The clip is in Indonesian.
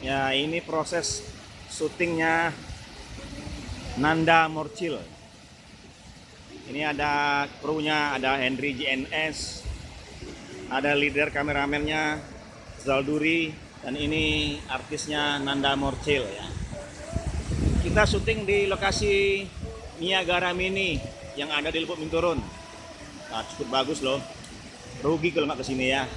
Ya, ini proses syutingnya Nanda Morcil. Ini ada krunya, ada Henry JNS, ada leader kameramennya Zalduri, dan ini artisnya Nanda Morcil ya. Kita syuting di lokasi Niagara Mini yang ada di Lubuk Minturun. Nah, cukup bagus loh. Rugi kalau nggak kesini ya.